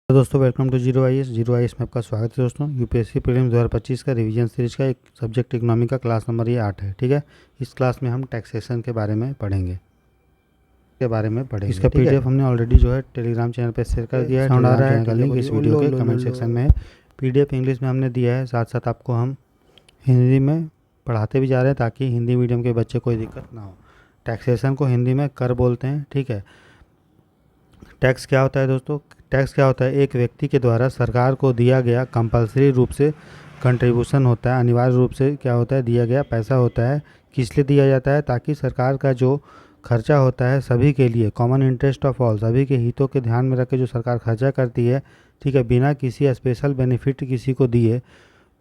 तो दोस्तों welcome to zero I S में आपका स्वागत है। दोस्तों यूपीएससी प्रीलिम्स 2025 का रिवीजन सीरीज का एक सब्जेक्ट इकोनॉमी का क्लास नंबर ये 8 है। ठीक है, इस क्लास में हम टैक्सेशन के बारे में पढ़ेंगे इसका पीडीएफ हमने ऑलरेडी जो है टेलीग्राम चैनल पे शेयर कर दिया है। साउंड आ रहा है का लिंक इस वीडियो के कमेंट सेक्शन में है। पीडीएफ इंग्लिश में हमने दिया है, साथ साथ आपको हम हिंदी में पढ़ाते भी जा रहे हैं ताकि हिंदी मीडियम के बच्चे कोई दिक्कत ना हो। टैक्सेशन को हिंदी में कर बोलते हैं। ठीक है, टैक्स क्या होता है दोस्तों? टैक्स क्या होता है? एक व्यक्ति के द्वारा सरकार को दिया गया कंपलसरी रूप से कंट्रीब्यूशन होता है, अनिवार्य रूप से क्या होता है, दिया गया पैसा होता है। किस लिए दिया जाता है? ताकि सरकार का जो खर्चा होता है सभी के लिए, कॉमन इंटरेस्ट ऑफ ऑल, सभी के हितों के ध्यान में रख के जो सरकार खर्चा करती है, ठीक है, बिना किसी स्पेशल बेनिफिट किसी को दिए,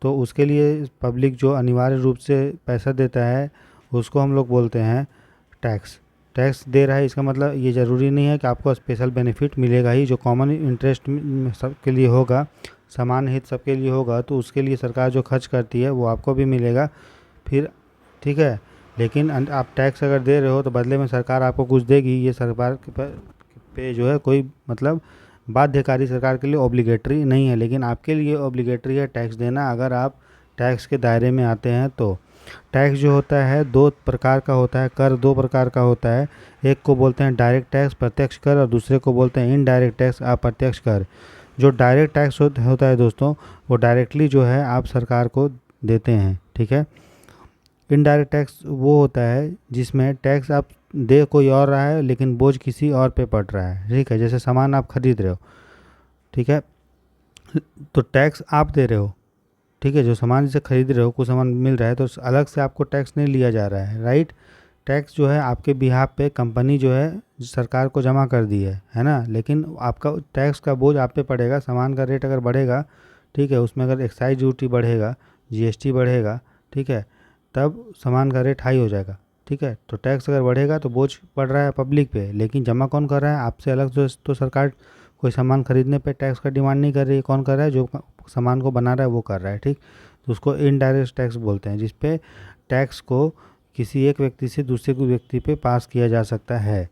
तो उसके लिए पब्लिक जो अनिवार्य रूप से पैसा देता है उसको हम लोग बोलते हैं टैक्स। टैक्स दे रहा है, इसका मतलब ये ज़रूरी नहीं है कि आपको स्पेशल बेनिफिट मिलेगा ही। जो कॉमन इंटरेस्ट सबके लिए होगा, समान हित सबके लिए होगा, तो उसके लिए सरकार जो खर्च करती है वो आपको भी मिलेगा फिर। ठीक है, लेकिन आप टैक्स अगर दे रहे हो तो बदले में सरकार आपको कुछ देगी। ये सरकार पे जो है कोई मतलब बाध्यकारी सरकार के लिए ऑब्लिगेटरी नहीं है, लेकिन आपके लिए ऑब्लिगेटरी है टैक्स देना, अगर आप टैक्स के दायरे में आते हैं तो। टैक्स जो होता है दो प्रकार का होता है, कर दो प्रकार का होता है। एक को बोलते हैं डायरेक्ट टैक्स प्रत्यक्ष कर, और दूसरे को बोलते हैं इनडायरेक्ट टैक्स अप्रत्यक्ष कर। जो डायरेक्ट टैक्स होता है दोस्तों, वो डायरेक्टली जो है आप सरकार को देते हैं। ठीक है, इनडायरेक्ट टैक्स वो होता है जिसमें टैक्स आप दे कोई और रहा है लेकिन बोझ किसी और पे पड़ रहा है। ठीक है, जैसे सामान आप खरीद रहे हो, ठीक है, तो टैक्स आप दे रहे हो। ठीक है, जो सामान जिसे खरीद रहे हो, कुछ सामान मिल रहा है तो अलग से आपको टैक्स नहीं लिया जा रहा है। राइट, टैक्स जो है आपके बिहाफ पे कंपनी जो है सरकार को जमा कर दी है ना, लेकिन आपका टैक्स का बोझ आप पे पड़ेगा। सामान का रेट अगर बढ़ेगा, ठीक है, उसमें अगर एक्साइज ड्यूटी बढ़ेगा, जीएसटी बढ़ेगा, ठीक है, तब सामान का रेट हाई हो जाएगा। ठीक है, तो टैक्स अगर बढ़ेगा तो बोझ पड़ रहा है पब्लिक पे, लेकिन जमा कौन कर रहा है? आपसे अलग। तो सरकार कोई सामान खरीदने पे टैक्स का डिमांड नहीं कर रही है। कौन कर रहा है? जो सामान को बना रहा है वो कर रहा है। ठीक, तो उसको इनडायरेक्ट टैक्स बोलते हैं, जिसपे टैक्स को किसी एक व्यक्ति से दूसरे को व्यक्ति पे पास किया जा सकता है।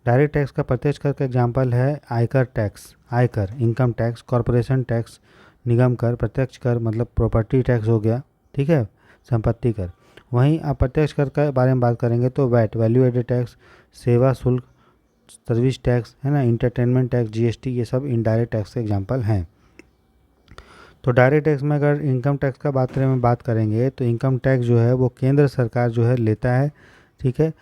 डायरेक्ट टैक्स का प्रत्यक्ष कर का एग्जाम्पल है आयकर टैक्स, आयकर, इनकम टैक्स, कॉरपोरेशन टैक्स, निगम कर। प्रत्यक्ष कर मतलब प्रॉपर्टी टैक्स हो गया, ठीक है, संपत्ति कर। वहीं अप्रत्यक्ष कर के बारे में बात करेंगे तो वैट, वैल्यू एडेड टैक्स, सेवा शुल्क, सर्विस टैक्स, है ना, इंटरटेनमेंट टैक्स, जीएसटी, ये सब इनडायरेक्ट टैक्स के एग्जांपल हैं। तो डायरेक्ट टैक्स में अगर इनकम टैक्स का बात करेंगे तो इनकम टैक्स जो है वो केंद्र सरकार जो है लेता है। ठीक है,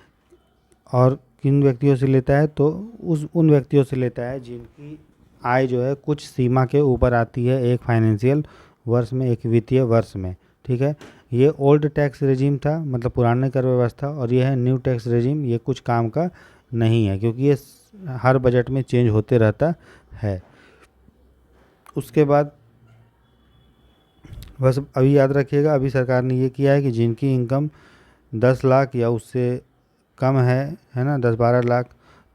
और किन व्यक्तियों से लेता है? तो उन व्यक्तियों से लेता है जिनकी आय जो है कुछ सीमा के ऊपर आती है एक फाइनेंशियल वर्ष में, एक वित्तीय वर्ष में। ठीक है, ये ओल्ड टैक्स रेजिम था, मतलब पुराने कर व्यवस्था, और ये है न्यू टैक्स रेजिम। ये कुछ काम का नहीं है क्योंकि ये हर बजट में चेंज होते रहता है। उसके बाद बस अभी याद रखिएगा, अभी सरकार ने ये किया है कि जिनकी इनकम 10 लाख या उससे कम है ना, 10-12 लाख,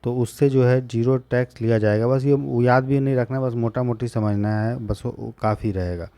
तो उससे जो है जीरो टैक्स लिया जाएगा। बस ये याद भी नहीं रखना, बस मोटा मोटी समझना है, बस वो काफ़ी रहेगा।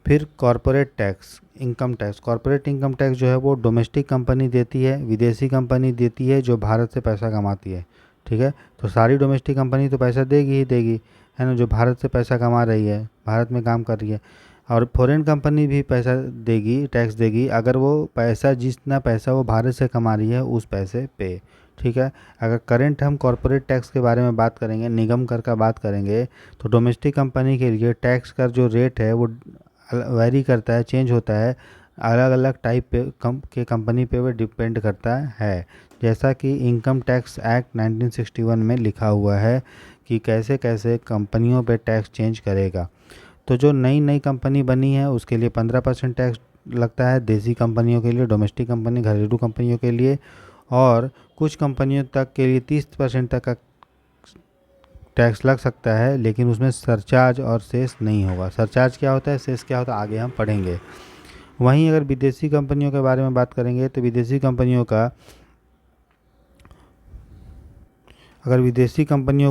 फिर corporate tax, income tax. Corporate income tax जो है वो डोमेस्टिक कंपनी देती है, विदेशी कंपनी देती है जो भारत से पैसा कमाती है। ठीक है, तो सारी डोमेस्टिक कंपनी तो पैसा देगी ही देगी, है ना, जो भारत से पैसा कमा रही है, भारत में काम कर रही है। और फॉरेन कंपनी भी पैसा देगी, टैक्स देगी, अगर वो पैसा, जितना पैसा वो भारत से कमा रही है उस पैसे पे। ठीक है, अगर करंट हम कॉरपोरेट टैक्स के बारे में बात करेंगे, निगम कर का बात करेंगे, तो डोमेस्टिक कंपनी के लिए टैक्स का जो रेट है वो वेरी करता है, चेंज होता है, अलग अलग टाइप के कंपनी पे वो डिपेंड करता है। जैसा कि इनकम टैक्स एक्ट 1961 में लिखा हुआ है कि कैसे कैसे कंपनियों पे टैक्स चेंज करेगा। तो जो नई नई कंपनी बनी है उसके लिए 15% टैक्स लगता है, देसी कंपनियों के लिए, डोमेस्टिक कंपनी, घरेलू कंपनियों के लिए, और कुछ कंपनियों तक के लिए 30% तक का टैक्स लग सकता है, लेकिन उसमें सरचार्ज और सेस नहीं होगा। सरचार्ज क्या होता है, सेस क्या होता है, आगे हम पढ़ेंगे। वहीं अगर विदेशी कंपनियों के बारे में बात करेंगे तो विदेशी कंपनियों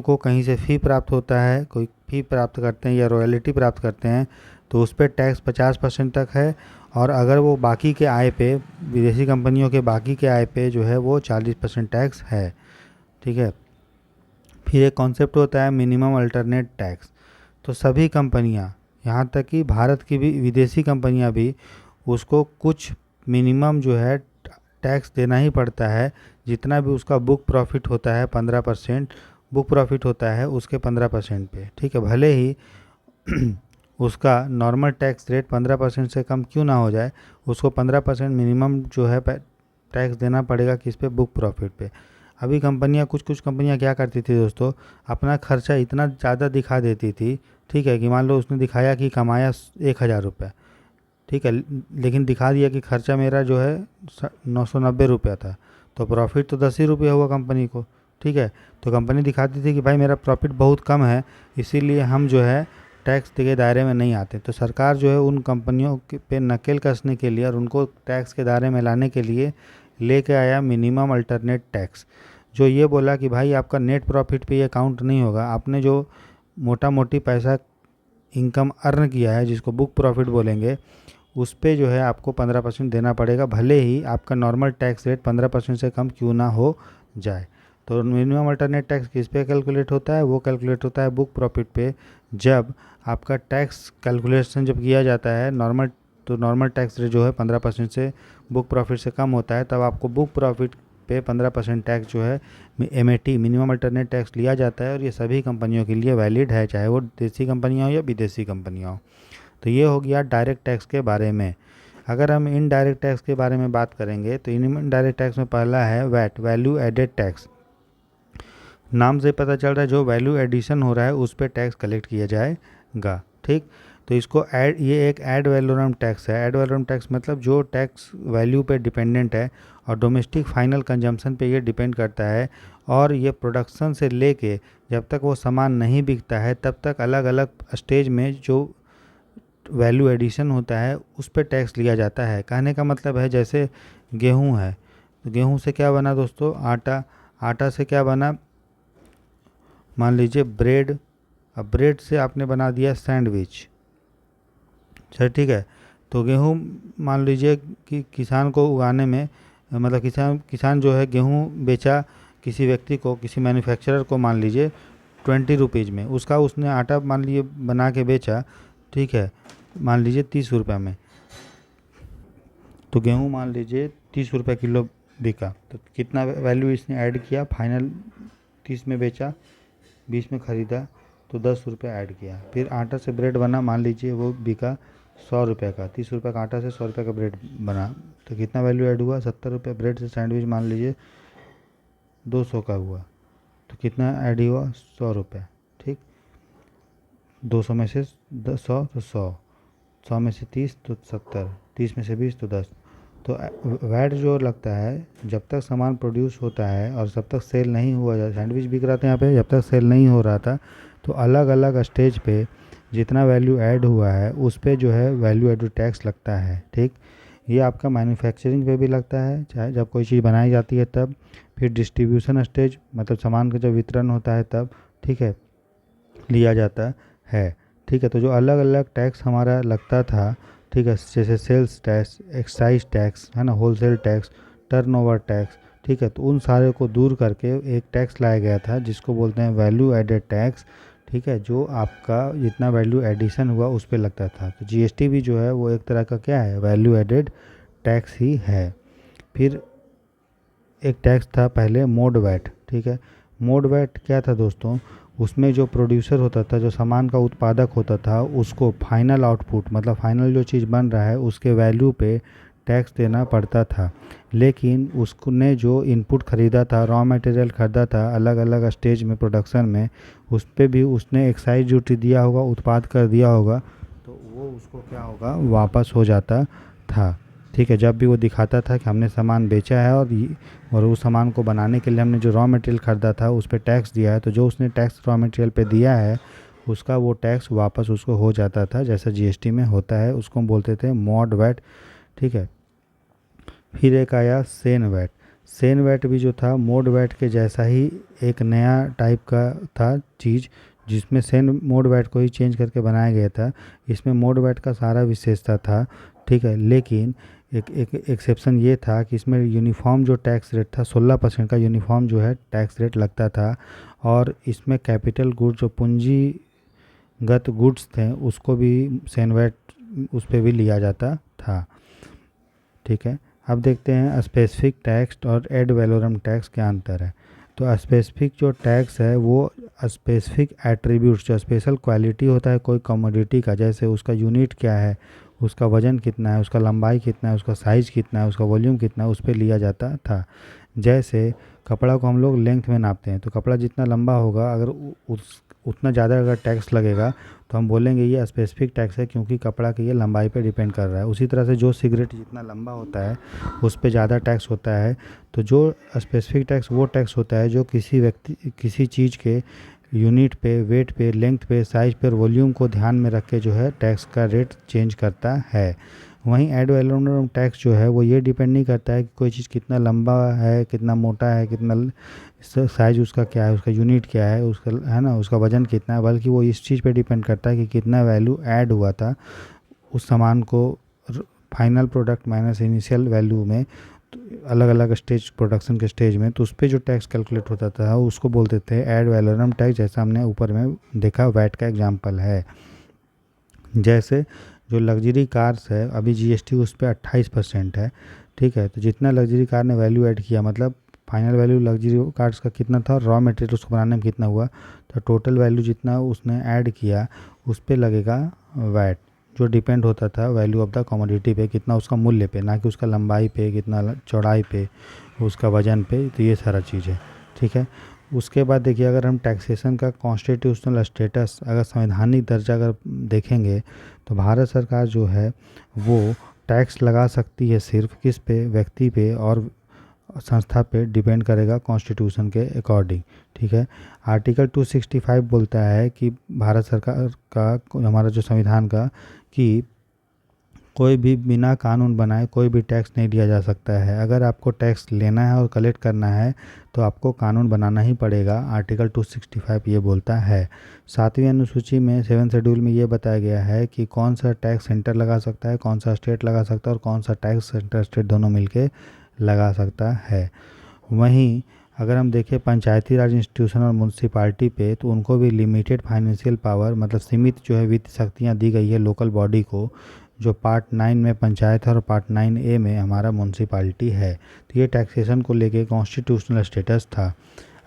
को कहीं से फ़ी प्राप्त होता है, कोई फ़ी प्राप्त करते हैं या रॉयल्टी प्राप्त करते हैं, तो उस पर टैक्स 50% तक है। और अगर वो बाकी के आय पे, विदेशी कंपनियों के बाकी के आय पे जो है वो 40% टैक्स है। ठीक है, फिर एक कॉन्सेप्ट होता है मिनिमम अल्टरनेट टैक्स। तो सभी कंपनियां, यहाँ तक कि भारत की भी विदेशी कंपनियां भी, उसको कुछ मिनिमम जो है टैक्स देना ही पड़ता है। जितना भी उसका बुक प्रॉफिट होता है 15% बुक प्रॉफिट होता है उसके 15% पे, ठीक है। भले ही उसका नॉर्मल टैक्स रेट 15% से कम क्यों ना हो जाए, उसको 15% मिनिमम जो है टैक्स देना पड़ेगा किस पे, बुक प्रॉफिट पे। अभी कंपनियां, कुछ कुछ कंपनियां क्या करती थी दोस्तों, अपना खर्चा इतना ज़्यादा दिखा देती थी, ठीक है, कि मान लो उसने दिखाया कि कमाया 1,000 रुपये, ठीक है, लेकिन दिखा दिया कि खर्चा मेरा जो है 990 रुपया था, तो प्रॉफिट तो 10 ही रुपये हुआ कंपनी को, ठीक है। तो कंपनी दिखाती थी कि भाई मेरा प्रॉफिट बहुत कम है, इसीलिए हम जो है टैक्स के दायरे में नहीं आते। तो सरकार जो है उन कंपनियों पे नकेल कसने के लिए और उनको टैक्स के दायरे में लाने के लिए लेके आया मिनिमम अल्टरनेट टैक्स, जो ये बोला कि भाई आपका नेट प्रॉफिट पे ये काउंट नहीं होगा, आपने जो मोटा मोटी पैसा इनकम अर्न किया है जिसको बुक प्रॉफिट बोलेंगे, उस पे जो है आपको 15% देना पड़ेगा, भले ही आपका नॉर्मल टैक्स रेट 15% से कम क्यों ना हो जाए। तो मिनिमम अल्टरनेट टैक्स किस पे कैलकुलेट होता है, वो कैलकुलेट होता है बुक प्रॉफिट पे। जब आपका टैक्स कैलकुलेशन जब किया जाता है नॉर्मल, तो नॉर्मल टैक्स रेट जो है 15% से बुक प्रॉफिट से कम होता है, तब आपको बुक प्रॉफिट पे 15% टैक्स जो है MAT मिनिमम अल्टरनेट टैक्स लिया जाता है। और ये सभी कंपनियों के लिए वैलिड है, चाहे वो देसी कंपनियाँ हो या विदेशी कंपनियाँ हो। तो ये हो गया डायरेक्ट टैक्स के बारे में। अगर हम इनडायरेक्ट टैक्स के बारे में बात करेंगे तो इनडायरेक्ट टैक्स में पहला है वैट, वैल्यू एडेड टैक्स। नाम से पता चल रहा है जो वैल्यू एडिशन हो रहा है उस पर टैक्स कलेक्ट किया जाएगा, ठीक। तो इसको ये एक एड वैलोरम टैक्स है। एड वैलोरम टैक्स मतलब जो टैक्स वैल्यू पे डिपेंडेंट है और डोमेस्टिक फाइनल कंजम्पशन पे ये डिपेंड करता है, और ये प्रोडक्शन से लेके जब तक वो सामान नहीं बिकता है तब तक अलग अलग स्टेज में जो वैल्यू एडिशन होता है उस पर टैक्स लिया जाता है। कहने का मतलब है जैसे गेहूं है, तो गेहूं से क्या बना दोस्तों, आटा। आटा से क्या बना, मान लीजिए ब्रेड। अब ब्रेड से आपने बना दिया सैंडविच, अच्छा ठीक है। तो गेहूं मान लीजिए कि किसान को उगाने में, मतलब किसान जो है गेहूं बेचा किसी व्यक्ति को, किसी मैन्युफैक्चरर को, मान लीजिए 20 रुपीज़ में, उसका उसने आटा मान लीजिए बना के बेचा, ठीक है, मान लीजिए 30 रुपये में। तो गेहूं मान लीजिए 30 रुपये किलो बिका, तो कितना वैल्यू इसने ऐड किया, फाइनल 30 में बेचा, 20 में ख़रीदा, तो 10 रुपये ऐड किया। फिर आटा से ब्रेड बना, मान लीजिए वो बिका 100 रुपये का, 30 रुपये का आटा से 100 रुपये का ब्रेड बना, तो कितना वैल्यू ऐड हुआ, 70 रुपये। ब्रेड से सैंडविच मान लीजिए 200 का हुआ, तो कितना ऐड हुआ, 100 रुपये, ठीक। 200 में से 100 तो 100 में से 30 तो 70, 30 में से 20 तो 10। तो वैट जो लगता है जब तक सामान प्रोड्यूस होता है और जब तक सेल नहीं हुआ, सैंडविच बिक रहा था यहाँ पे, जब तक सेल नहीं हो रहा था, तो अलग अलग स्टेज पे जितना वैल्यू ऐड हुआ है उस पे जो है वैल्यू एडेड टैक्स लगता है, ठीक। ये आपका मैन्युफैक्चरिंग पे भी लगता है, चाहे जब कोई चीज़ बनाई जाती है तब, फिर डिस्ट्रीब्यूशन स्टेज मतलब सामान का जब वितरण होता है तब, ठीक है, लिया जाता है, ठीक है। तो जो अलग अलग टैक्स हमारा लगता था, ठीक है, जैसे सेल्स टैक्स, एक्साइज टैक्स है ना, होलसेल टैक्स, टर्नओवर टैक्स, ठीक है, तो उन सारे को दूर करके एक टैक्स लाया गया था जिसको बोलते हैं वैल्यू एडेड टैक्स, ठीक है, जो आपका जितना वैल्यू एडिशन हुआ उस पर लगता था। तो GST भी जो है वो एक तरह का क्या है, वैल्यू एडेड टैक्स ही है। फिर एक टैक्स था पहले मोड वैट, ठीक है। मोड वैट क्या था दोस्तों, उसमें जो प्रोड्यूसर होता था, जो सामान का उत्पादक होता था, उसको फाइनल आउटपुट मतलब फाइनल जो चीज़ बन रहा है उसके वैल्यू पे टैक्स देना पड़ता था। लेकिन उसने जो इनपुट ख़रीदा था, रॉ मटेरियल ख़रीदा था अलग अलग स्टेज में प्रोडक्शन में, उस पर भी उसने एक्साइज ड्यूटी दिया होगा, उत्पाद कर दिया होगा, तो वो उसको क्या होगा, वापस हो जाता था, ठीक है। जब भी वो दिखाता था कि हमने सामान बेचा है और उस सामान को बनाने के लिए हमने जो रॉ मटेरियल ख़रीदा था उस पर टैक्स दिया है, तो जो उसने टैक्स रॉ मटेरियल पे दिया है उसका वो टैक्स वापस उसको हो जाता था, जैसा GST में होता है, उसको हम बोलते थे मोड वैट, ठीक है। फिर एक आया सेन वैट। सेन वैट भी जो था मोड वैट के जैसा ही एक नया टाइप का था चीज़, जिसमें सेन मोड वैट को ही चेंज करके बनाया गया था। इसमें मोड वैट का सारा विशेषता था, ठीक है, लेकिन एक एक्सेप्शन ये था कि इसमें यूनिफॉर्म जो टैक्स रेट था 16% का यूनिफॉर्म जो है टैक्स रेट लगता था। और इसमें कैपिटल गुड जो पूंजी गत गुड्स थे उसको भी सेन वैट उस पर भी लिया जाता था। ठीक है, अब देखते हैं स्पेसिफिक टैक्स और एड वैलोरम टैक्स क्या अंतर है। तो स्पेसिफिक जो टैक्स है वो स्पेसिफिक एट्रीब्यूट्स, जो स्पेशल क्वालिटी होता है कोई कमोडिटी का, जैसे उसका यूनिट क्या है, उसका वजन कितना है, उसका लंबाई कितना है, उसका साइज़ कितना है, उसका वॉल्यूम कितना है, उस पर लिया जाता था। जैसे कपड़ा को हम लोग लेंथ में नापते हैं, तो कपड़ा जितना लंबा होगा अगर उस उतना ज़्यादा अगर टैक्स लगेगा तो हम बोलेंगे ये स्पेसिफिक टैक्स है, क्योंकि कपड़ा की ये लंबाई पे डिपेंड कर रहा है। उसी तरह से जो सिगरेट जितना लंबा होता है उस पे ज़्यादा टैक्स होता है। तो जो स्पेसिफिक टैक्स वो टैक्स होता है जो किसी चीज़ के यूनिट पे, वेट पे, लेंथ पे, साइज पे, वॉल्यूम को ध्यान में रख के जो है टैक्स का रेट चेंज करता है। वहीं एड वैलोरम टैक्स जो है वो ये डिपेंड नहीं करता है कि कोई चीज़ कितना लंबा है, कितना मोटा है, कितना साइज उसका क्या है, उसका यूनिट क्या है, उसका है ना, उसका वजन कितना है, बल्कि वो इस चीज़ पे डिपेंड करता है कि कितना वैल्यू ऐड हुआ था उस सामान को final product minus initial value में, अलग अलग स्टेज, प्रोडक्शन के स्टेज में। तो उस पर जो टैक्स कैलकुलेट होता था उसको बोलते थे एड वैलोरम टैक्स, जैसा हमने ऊपर में देखा वैट का एग्जांपल है। जैसे जो लग्जरी कार्स है अभी जीएसटी उस पर 28% है। ठीक है, तो जितना लग्जरी कार ने वैल्यू ऐड किया, मतलब फाइनल वैल्यू लग्जरी कार्स का कितना था, रॉ मटेरियल उसको बनाने में कितना हुआ, तो टोटल वैल्यू जितना उसने ऐड किया उस पर लगेगा वैट, जो डिपेंड होता था वैल्यू ऑफ द कमोडिटी पे, कितना उसका मूल्य पे, ना कि उसका लंबाई पे, कितना चौड़ाई पे, उसका वजन पे। तो ये सारा चीज़ है। ठीक है, उसके बाद देखिए अगर हम टैक्सेशन का कॉन्स्टिट्यूशनल स्टेटस, अगर संवैधानिक दर्जा अगर देखेंगे तो भारत सरकार जो है वो टैक्स लगा सकती है सिर्फ किस पे, व्यक्ति पे और संस्था पे, डिपेंड करेगा कॉन्स्टिट्यूशन के अकॉर्डिंग। ठीक है, आर्टिकल 265 बोलता है कि भारत सरकार का, हमारा जो संविधान का, कि कोई भी बिना कानून बनाए कोई भी टैक्स नहीं दिया जा सकता है। अगर आपको टैक्स लेना है और कलेक्ट करना है तो आपको कानून बनाना ही पड़ेगा, आर्टिकल 265 ये बोलता है। 7वीं अनुसूची में 7 शेड्यूल में ये बताया गया है कि कौन सा टैक्स सेंटर लगा सकता है, कौन सा स्टेट लगा सकता है और कौन सा टैक्स सेंटर स्टेट दोनों मिलके लगा सकता है। वहीं अगर हम देखें पंचायती राज इंस्टीट्यूशन और म्यूनसिपाल्टी पे, तो उनको भी लिमिटेड फाइनेंशियल पावर, मतलब सीमित जो है वित्त शक्तियाँ दी गई है लोकल बॉडी को, जो पार्ट 9 में पंचायत है और पार्ट 9A में हमारा म्यूनसिपाल्टी है। तो ये टैक्सेशन को लेके कॉन्स्टिट्यूशनल स्टेटस था।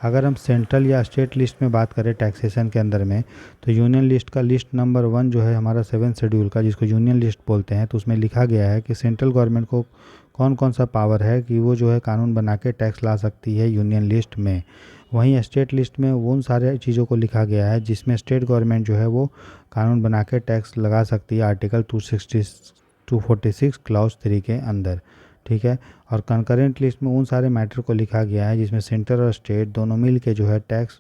अगर हम सेंट्रल या स्टेट लिस्ट में बात करें टैक्सेशन के अंदर में, तो यूनियन लिस्ट का लिस्ट नंबर 1 जो है हमारा 7 शेड्यूल का, जिसको यूनियन लिस्ट बोलते हैं, तो उसमें लिखा गया है कि सेंट्रल गवर्नमेंट को कौन कौन सा पावर है कि वो जो है कानून बना के टैक्स ला सकती है यूनियन लिस्ट में। वहीं स्टेट लिस्ट में उन सारे चीज़ों को लिखा गया है जिसमें स्टेट गवर्नमेंट जो है वो कानून बना के टैक्स लगा सकती है, आर्टिकल 246 क्लाउज 3 के अंदर। ठीक है, और कंकरेंट लिस्ट में उन सारे मैटर को लिखा गया है जिसमें सेंटर और स्टेट दोनों मिल के जो है टैक्स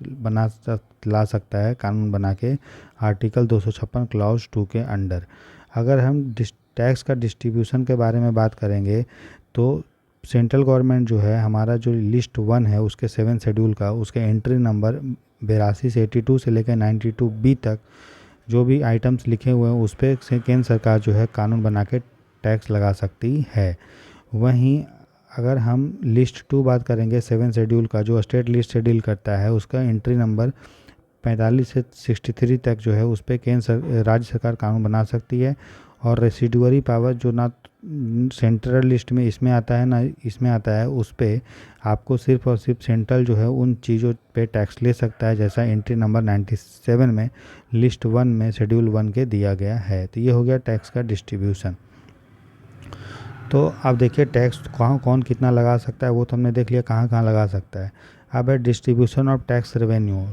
ला सकता है कानून बना के, आर्टिकल 256 क्लाउज 2 के अंडर। अगर हम टैक्स का डिस्ट्रीब्यूशन के बारे में बात करेंगे तो सेंट्रल गवर्नमेंट जो है, हमारा जो लिस्ट 1 है उसके 7 शेड्यूल का, उसके एंट्री नंबर 82 से 82 से लेकर 92B तक जो भी आइटम्स लिखे हुए हैं उस पर केंद्र सरकार जो है कानून बना के टैक्स लगा सकती है। वहीं अगर हम लिस्ट 2 बात करेंगे 7 शेड्यूल का, जो स्टेट लिस्ट से डील करता है, उसका एंट्री नंबर 45 से 63 तक जो है उस पर राज्य सरकार कानून बना सकती है। और रेसिडुअरी पावर जो ना सेंट्रल लिस्ट में इसमें आता है ना इसमें आता है, उस पर आपको सिर्फ और सिर्फ सेंट्रल जो है उन चीज़ों पे टैक्स ले सकता है, जैसा एंट्री नंबर 97 में लिस्ट 1 में शेड्यूल 1 के दिया गया है। तो ये हो गया टैक्स का डिस्ट्रीब्यूशन। तो अब देखिए टैक्स कहाँ कौन कितना लगा सकता है वो तो हमने देख लिया कहाँ कहाँ लगा सकता है। अब है डिस्ट्रीब्यूशन ऑफ टैक्स रेवेन्यू,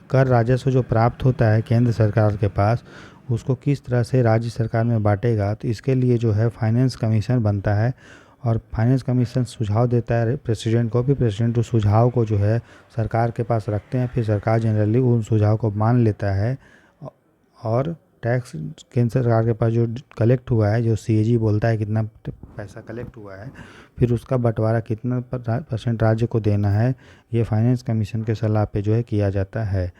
कर राजस्व जो प्राप्त होता है केंद्र सरकार के पास उसको किस तरह से राज्य सरकार में बांटेगा। तो इसके लिए जो है फाइनेंस कमीशन बनता है और फाइनेंस कमीशन सुझाव देता है प्रेसिडेंट को, भी प्रेसिडेंट उस सुझाव को जो है सरकार के पास रखते हैं, फिर सरकार जनरली उन सुझाव को मान लेता है और टैक्स केंद्र सरकार के पास जो कलेक्ट हुआ है, जो सीएजी बोलता है कितना पैसा कलेक्ट हुआ है, फिर उसका बंटवारा कितना % राज्य को देना है, ये फाइनेंस कमीशन के सलाह पे जो है किया जाता है।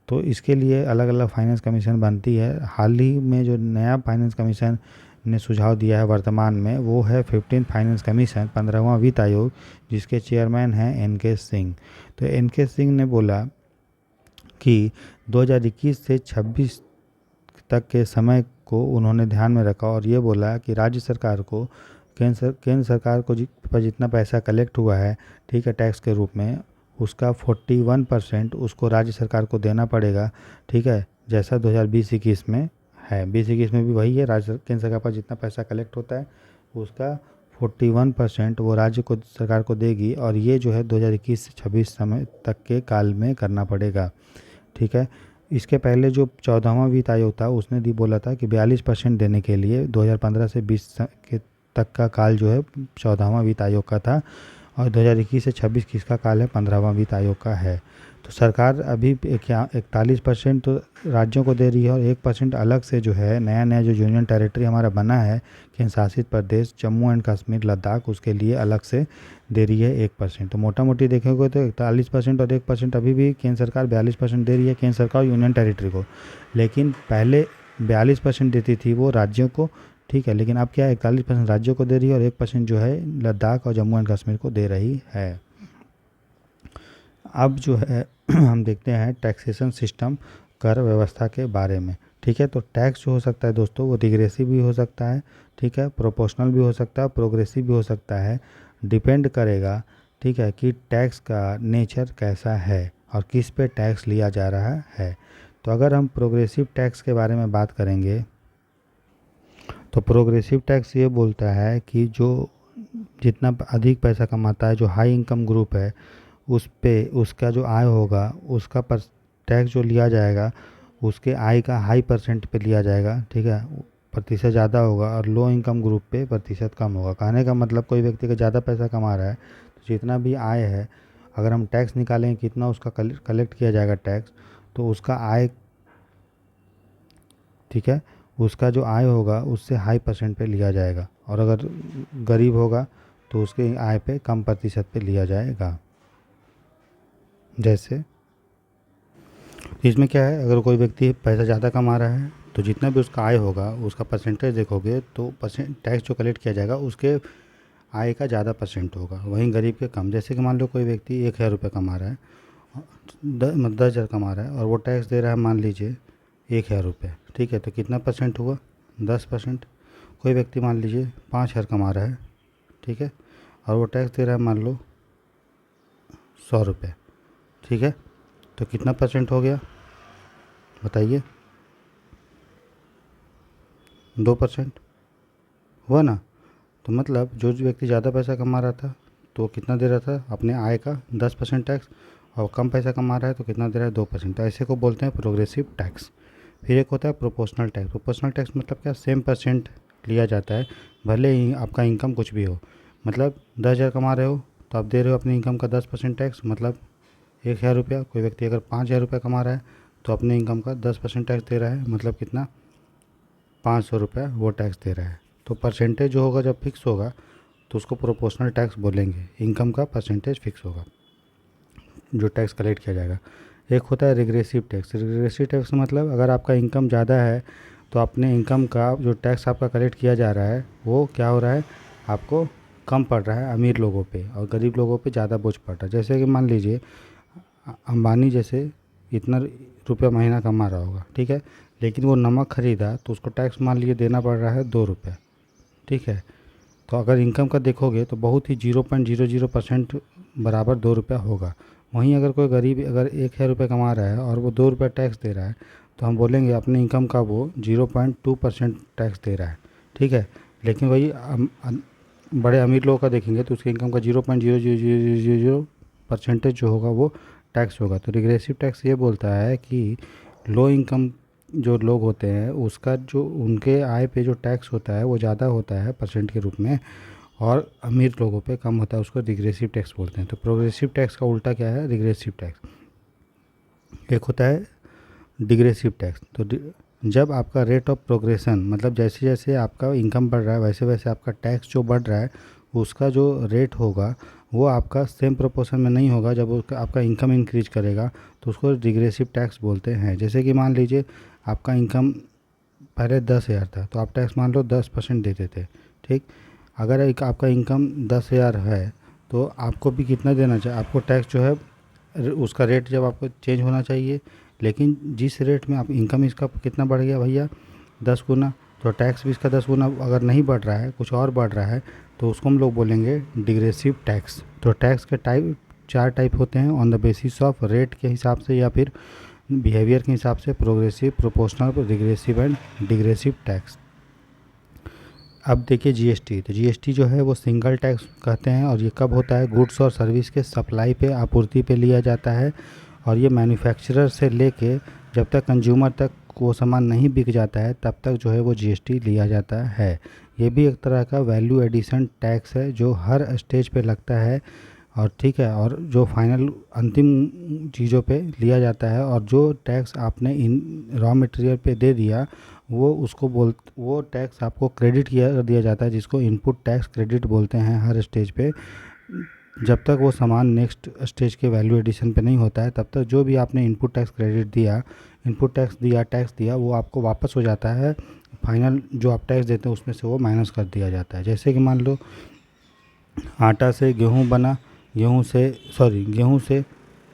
तो इसके लिए अलग अलग फाइनेंस कमीशन बनती है। हाल ही में जो नया फाइनेंस कमीशन ने सुझाव दिया है वर्तमान में, वो है 15th फाइनेंस कमीशन, 15वां वित्त आयोग, जिसके चेयरमैन हैं एन.के. सिंह। तो एन.के. सिंह ने बोला कि 2021 से 26 तक के समय को उन्होंने ध्यान में रखा और ये बोला कि राज्य सरकार को केंद्र सरकार को पर जितना पैसा कलेक्ट हुआ है, ठीक है, टैक्स के रूप में, उसका 41% उसको राज्य सरकार को देना पड़ेगा, ठीक है, जैसा 2020-21 में है। 20-21 में भी वही है, केंद्र सरकार पर जितना पैसा कलेक्ट होता है उसका 41% वो राज्य को सरकार को देगी और ये जो है 2021 से 26 समय तक के काल में करना पड़ेगा, ठीक है। इसके पहले जो 14वां वित्त आयोग था उसने भी बोला था कि 42% देने के लिए 2015 से 20 के तक का काल जो है 14वां वित्त आयोग का था और 2021 से 26 किसका काल है, 15वां वित्त आयोग का है। तो सरकार अभी 41% तो राज्यों को दे रही है और 1% अलग से जो है नया जो यूनियन टेरिटरी हमारा बना है, केंद्र शासित प्रदेश जम्मू एंड कश्मीर लद्दाख, उसके लिए अलग से दे रही है 1%। तो मोटा मोटी देखेंगे तो 41% और 1% अभी भी केंद्र सरकार 42% दे रही है केंद्र सरकार यूनियन टेरिटरी को, लेकिन पहले 42% देती थी वो राज्यों को, ठीक है, लेकिन अब क्या है 41% राज्यों को दे रही है और 1% जो है लद्दाख और जम्मू एंड कश्मीर को दे रही है। अब जो है हम देखते हैं टैक्सेशन सिस्टम, कर व्यवस्था के बारे में, ठीक है। तो टैक्स जो हो सकता है दोस्तों वो रिग्रेसिव भी हो सकता है, ठीक है, प्रोपोर्शनल भी हो सकता है, प्रोग्रेसिव भी हो सकता है, डिपेंड करेगा, ठीक है, कि टैक्स का नेचर कैसा है और किस पे टैक्स लिया जा रहा है। तो अगर हम प्रोग्रेसिव टैक्स के बारे में बात करेंगे तो प्रोग्रेसिव टैक्स ये बोलता है कि जो जितना अधिक पैसा कमाता है, जो हाई इनकम ग्रुप है, उस पे उसका जो आय होगा उसका पर टैक्स जो लिया जाएगा उसके आय का हाई परसेंट पे लिया जाएगा, ठीक है, प्रतिशत ज़्यादा होगा और लो इनकम ग्रुप पे प्रतिशत कम होगा। कहने का मतलब कोई व्यक्ति का ज़्यादा पैसा कमा रहा है तो जितना भी आय है अगर हम टैक्स निकालें कितना उसका कलेक्ट किया जाएगा टैक्स, तो उसका आय, ठीक है, उसका जो आय होगा उससे हाई परसेंट पे लिया जाएगा और अगर गरीब होगा तो उसके आय पे कम प्रतिशत पे लिया जाएगा। जैसे इसमें क्या है, अगर कोई व्यक्ति पैसा ज़्यादा कमा रहा है तो जितना भी उसका आय होगा उसका परसेंटेज देखोगे तो टैक्स जो कलेक्ट किया जाएगा उसके आय का ज़्यादा परसेंट होगा, वहीं गरीब के कम। जैसे कि मान लो कोई व्यक्ति 1000 रुपये कमा रहा है, 10,000 कमा रहा है और वो टैक्स दे रहा है मान लीजिए 1000 रुपये, ठीक है, तो कितना परसेंट हुआ, 10%। कोई व्यक्ति मान लीजिए 5000 कमा रहा है, ठीक है, और वो टैक्स दे रहा है मान लो 100 रुपये, ठीक है, तो कितना परसेंट हो गया बताइए, 2% हुआ ना। तो मतलब जो व्यक्ति ज़्यादा पैसा कमा रहा था तो कितना दे रहा था अपने आय का 10% टैक्स, और कम पैसा कमा रहा है तो कितना दे रहा है 2%। तो ऐसे को बोलते हैं प्रोग्रेसिव टैक्स। फिर एक होता है प्रोपोर्शनल टैक्स। प्रोपोर्शनल टैक्स मतलब क्या, सेम परसेंट लिया जाता है भले ही आपका इनकम कुछ भी हो। मतलब 10,000 कमा रहे हो तो आप दे रहे हो अपनी इनकम का 10% टैक्स, मतलब 1000 रुपया। कोई व्यक्ति अगर 5,000 रुपया कमा रहा है तो अपने इनकम का 10% टैक्स दे रहा है, मतलब कितना, 500 रुपया वो टैक्स दे रहा है। तो परसेंटेज जो होगा जब फिक्स होगा तो उसको प्रोपोर्शनल टैक्स बोलेंगे। इनकम का परसेंटेज फिक्स होगा जो टैक्स कलेक्ट किया जाएगा। एक होता है रिग्रेसिव टैक्स। रिग्रेसिव टैक्स मतलब अगर आपका इनकम ज़्यादा है तो अपने इनकम का जो टैक्स आपका कलेक्ट किया जा रहा है वो क्या हो रहा है, आपको कम पड़ रहा है अमीर लोगों पे, और गरीब लोगों पे ज़्यादा बोझ पड़ रहा है। जैसे कि मान लीजिए अंबानी जैसे इतना रुपया महीना कमा रहा होगा, ठीक है, लेकिन वो नमक ख़रीदा तो उसको टैक्स मान लीजिए देना पड़ रहा है 2 रुपये, ठीक है। तो अगर इनकम का देखोगे तो बहुत ही 0.00% बराबर 2 रुपया होगा। वहीं अगर कोई गरीब अगर 1,000 रुपये कमा रहा है और वो 2 रुपये टैक्स दे रहा है तो हम बोलेंगे अपने इनकम का वो 0.2% टैक्स दे रहा है, ठीक है। लेकिन वही बड़े अमीर लोगों का देखेंगे तो उसके इनकम का 0.0000% जो होगा वो टैक्स होगा। तो रिग्रेसिव टैक्स ये बोलता है कि लो इनकम जो लोग होते हैं उसका जो उनके आय पे जो टैक्स होता है वो ज़्यादा होता है परसेंट के रूप में, और अमीर लोगों पे कम होता है, उसको रिग्रेसिव टैक्स बोलते हैं। तो प्रोग्रेसिव टैक्स का उल्टा क्या है, रिग्रेसिव टैक्स। एक होता है डिग्रेसिव टैक्स। तो जब आपका रेट ऑफ प्रोग्रेशन मतलब जैसे जैसे आपका इनकम बढ़ रहा है वैसे वैसे आपका टैक्स जो बढ़ रहा है उसका जो रेट होगा वो आपका सेम प्रोपोर्शन में नहीं होगा। जब उसका आपका इनकम इंक्रीज करेगा तो उसको डिग्रेसिव टैक्स बोलते हैं। जैसे कि मान लीजिए आपका इनकम पहले 10,000 था तो आप टैक्स मान लो 10% देते थे, ठीक। अगर एक आपका इनकम 10,000 है तो आपको भी कितना देना चाहिए, आपको टैक्स जो है उसका रेट जब आपको चेंज होना चाहिए लेकिन जिस रेट में आप इनकम इसका कितना बढ़ गया भैया 10 गुना, तो टैक्स भी इसका 10 गुना अगर नहीं बढ़ रहा है, कुछ और बढ़ रहा है, तो उसको हम लोग बोलेंगे डिग्रेसिव टैक्स। तो टैक्स के टाइप 4 टाइप होते हैं, on the basis of rate के हिसाब से या फिर बिहेवियर के हिसाब से, progressive, proportional, regressive and degressive tax. अब देखिए जीएसटी, तो जीएसटी जो है वो सिंगल टैक्स कहते हैं, और ये कब होता है, गुड्स और सर्विस के सप्लाई पे, आपूर्ति पे लिया जाता है, और ये मैन्युफैक्चरर से लेके जब तक कंज्यूमर तक वो सामान नहीं बिक जाता है तब तक जो है वो जीएसटी लिया जाता है। ये भी एक तरह का वैल्यू एडिशन टैक्स है जो हर स्टेज पे लगता है, और ठीक है, और जो फाइनल अंतिम चीज़ों पे लिया जाता है, और जो टैक्स आपने इन रॉ मटेरियल पे दे दिया वो टैक्स आपको क्रेडिट दिया जाता है, जिसको इनपुट टैक्स क्रेडिट बोलते हैं हर स्टेज पे। जब तक वो सामान नेक्स्ट स्टेज के वैल्यू एडिशन पे नहीं होता है तब तक जो भी आपने इनपुट टैक्स क्रेडिट दिया, इनपुट टैक्स दिया वो आपको वापस हो जाता है, फाइनल जो आप टैक्स देते हैं उसमें से वो माइनस कर दिया जाता है। जैसे कि मान लो आटा से गेहूँ बना, गेहूँ से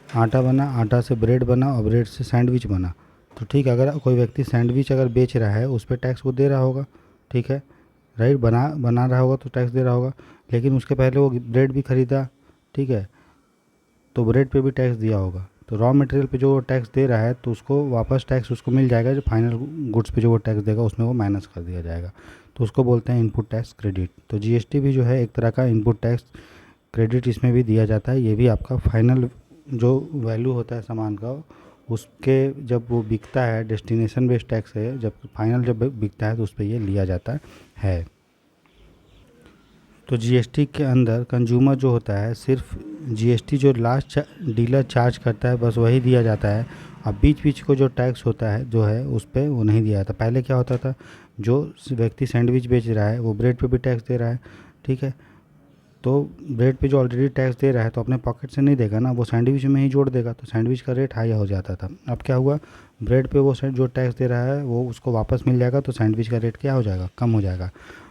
आटा बना, आटा से ब्रेड बना, और ब्रेड से सैंडविच बना। तो ठीक है, अगर कोई व्यक्ति सैंडविच अगर बेच रहा है उस पर टैक्स वो दे रहा होगा, ठीक है, राइट, बना रहा होगा तो टैक्स दे रहा होगा। लेकिन उसके पहले वो ब्रेड भी ख़रीदा, ठीक है, तो ब्रेड पे भी टैक्स दिया होगा। तो रॉ मटेरियल पे जो वो टैक्स दे रहा है तो उसको वापस टैक्स उसको मिल जाएगा, जो फाइनल गुड्स पे जो वो टैक्स देगा उसमें वो माइनस कर दिया जाएगा। तो उसको बोलते हैं इनपुट टैक्स क्रेडिट। तो जीएसटी भी जो है एक तरह का इनपुट टैक्स क्रेडिट इसमें भी दिया जाता है। ये भी आपका फाइनल जो वैल्यू होता है सामान का, उसके जब वो बिकता है, डेस्टिनेशन बेस्ड टैक्स है, जब फाइनल जब बिकता है तो उस पर ये लिया जाता है। तो जीएसटी के अंदर कंज्यूमर जो होता है सिर्फ जीएसटी जो लास्ट डीलर चार्ज करता है बस वही दिया जाता है। अब बीच को जो टैक्स होता है जो है उस पर वो नहीं दिया जाता। पहले क्या होता था, जो व्यक्ति सैंडविच बेच रहा है वो ब्रेड पे भी टैक्स दे रहा है, ठीक है, तो ब्रेड पे जो ऑलरेडी टैक्स दे रहा है तो अपने पॉकेट से नहीं देगा ना, वो सैंडविच में ही जोड़ देगा, तो सैंडविच का रेट हाई हो जाता था। अब क्या हुआ, ब्रेड पे वो जो टैक्स दे रहा है वो उसको वापस मिल जाएगा, तो सैंडविच का रेट क्या हो जाएगा, कम हो जाएगा।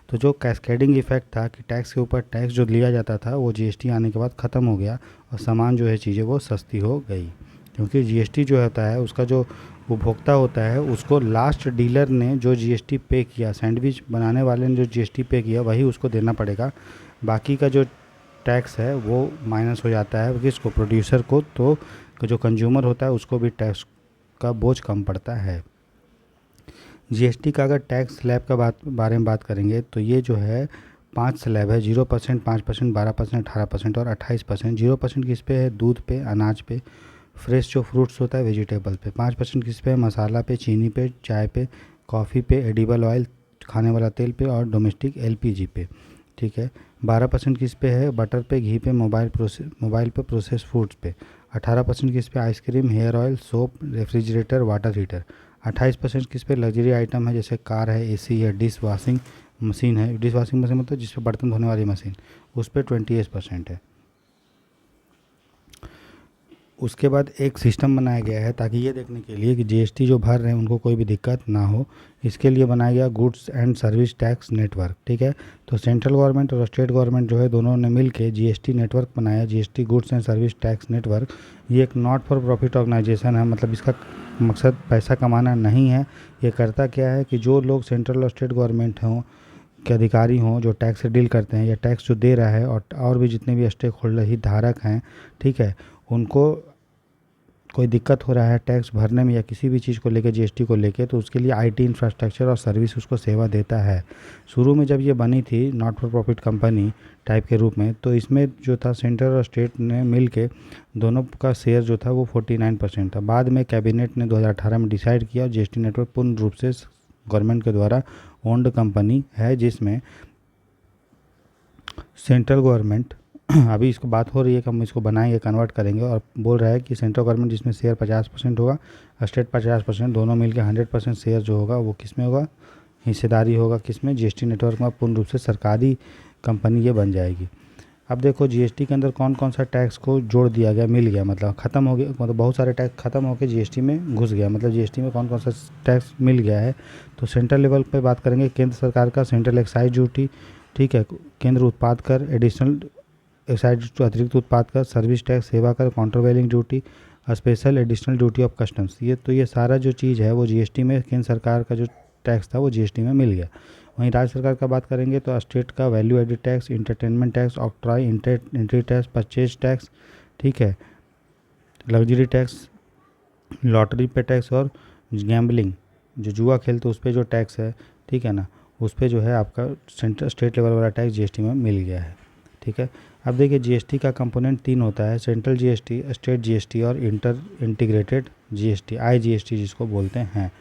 तो जो कैस्केडिंग इफेक्ट था कि टैक्स के ऊपर टैक्स जो लिया जाता था वो जीएसटी आने के बाद ख़त्म हो गया, और सामान जो है चीज़ें वो सस्ती हो गई। क्योंकि जीएसटी जो होता है उसका जो उपभोक्ता होता है उसको लास्ट डीलर ने जो जीएसटी पे किया, सैंडविच बनाने वाले ने जो जीएसटी पे किया वही उसको देना पड़ेगा। बाकी का जो टैक्स है वो माइनस हो जाता है किसको, प्रोड्यूसर को। तो जो कंज्यूमर होता है उसको भी टैक्स का बोझ कम पड़ता है। जीएसटी का अगर टैक्स स्लैब का बारे में बात करेंगे तो ये जो है 5 स्लैब है, 0%, 5%, 12%, 18% और 28%। 0% किस पे है, दूध पे, अनाज पे, फ्रेश जो फ्रूट्स होता है वेजिटेबल पे। 5% किस पे है, मसाला पे, चीनी पे, चाय पे, कॉफ़ी पे, एडिबल ऑयल खाने वाला तेल पे, और डोमेस्टिक एलपीजी पे, ठीक है। 12% किस पे है, बटर पे, घी पे, मोबाइल पे, प्रोसेस फूड्स पे। 18% किस पे, ice cream, hair oil, soap, refrigerator, water heater. 28% किस पे, लग्जरी आइटम है जैसे कार है, एसी है, डिश वॉशिंग मशीन है। डिश वॉशिंग मशीन मतलब जिस पे बर्तन धोने वाली मशीन, उस पर 28% है। उसके बाद एक सिस्टम बनाया गया है ताकि ये देखने के लिए कि जीएसटी जो भर रहे हैं उनको कोई भी दिक्कत ना हो, इसके लिए बनाया गया goods and service tax network, ठीक है। तो सेंट्रल गवर्नमेंट और स्टेट गवर्नमेंट जो है दोनों ने मिल के जीएसटी नेटवर्क बनाया, GST goods and service tax network. ये एक नॉट फॉर प्रॉफिट ऑर्गेनाइजेशन है, मतलब इसका मकसद पैसा कमाना नहीं है। ये करता क्या है कि जो लोग सेंट्रल और स्टेट गवर्नमेंट हों के अधिकारी हों जो टैक्स से डील करते हैं या टैक्स जो दे रहा है, और भी जितने भी स्टेक होल्डर ही धारक हैं, ठीक है, उनको कोई दिक्कत हो रहा है टैक्स भरने में या किसी भी चीज़ को लेकर, जीएसटी को लेकर, तो उसके लिए आईटी इंफ्रास्ट्रक्चर और सर्विस उसको सेवा देता है। शुरू में जब ये बनी थी not for profit company type के रूप में, तो इसमें जो था सेंट्रल और स्टेट ने मिल के दोनों का शेयर जो था वो 49% था। बाद में कैबिनेट ने 2018 में डिसाइड किया, जीएसटी नेटवर्क पूर्ण रूप से गवर्नमेंट के द्वारा ओन्ड कंपनी है, जिसमें सेंट्रल गवर्नमेंट अभी इसको बात हो रही है कि हम इसको बनाएंगे, कन्वर्ट करेंगे, और बोल रहा है कि सेंट्रल गवर्नमेंट जिसमें शेयर 50% होगा, स्टेट 50%, दोनों मिलकर 100% शेयर जो होगा वो किस में होगा, हिस्सेदारी होगा किसमें, जीएसटी नेटवर्क में। पूर्ण रूप से सरकारी कंपनी ये बन जाएगी। अब देखो जीएसटी के अंदर कौन कौन सा टैक्स को जोड़ दिया गया, मिल गया, मतलब ख़त्म हो गया, मतलब बहुत सारे टैक्स ख़त्म होकर जीएसटी में घुस गया। मतलब जीएसटी में कौन कौन सा टैक्स मिल गया है, तो सेंट्रल लेवल पे बात करेंगे, केंद्र सरकार का सेंट्रल एक्साइज ड्यूटी, ठीक है, केंद्र उत्पाद कर, एडिशनल एक्साइज अतिरिक्त उत्पाद कर, सर्विस टैक्स, सेवा कर, countervailing duty, special additional duty of customs. ये सारा जो चीज़ है वो जीएसटी में, केंद्र सरकार का जो टैक्स था वो जीएसटी में मिल गया। वहीं राज्य सरकार का बात करेंगे तो स्टेट का value added tax, entertainment tax, octroi entry tax, purchase tax, ठीक है, लग्जरी टैक्स, लॉटरी पे टैक्स और गैम्बलिंग जो जुआ खेलते उस पर जो टैक्स है, ठीक है ना, उस पर जो है आपका सेंट्रल स्टेट लेवल वाला टैक्स जीएसटी में मिल गया है। ठीक है, अब देखिए जीएसटी का कंपोनेंट 3 होता है, सेंट्रल जीएसटी, स्टेट जीएसटी और इंटीग्रेटेड जीएसटी, आईजीएसटी जिसको बोलते हैं।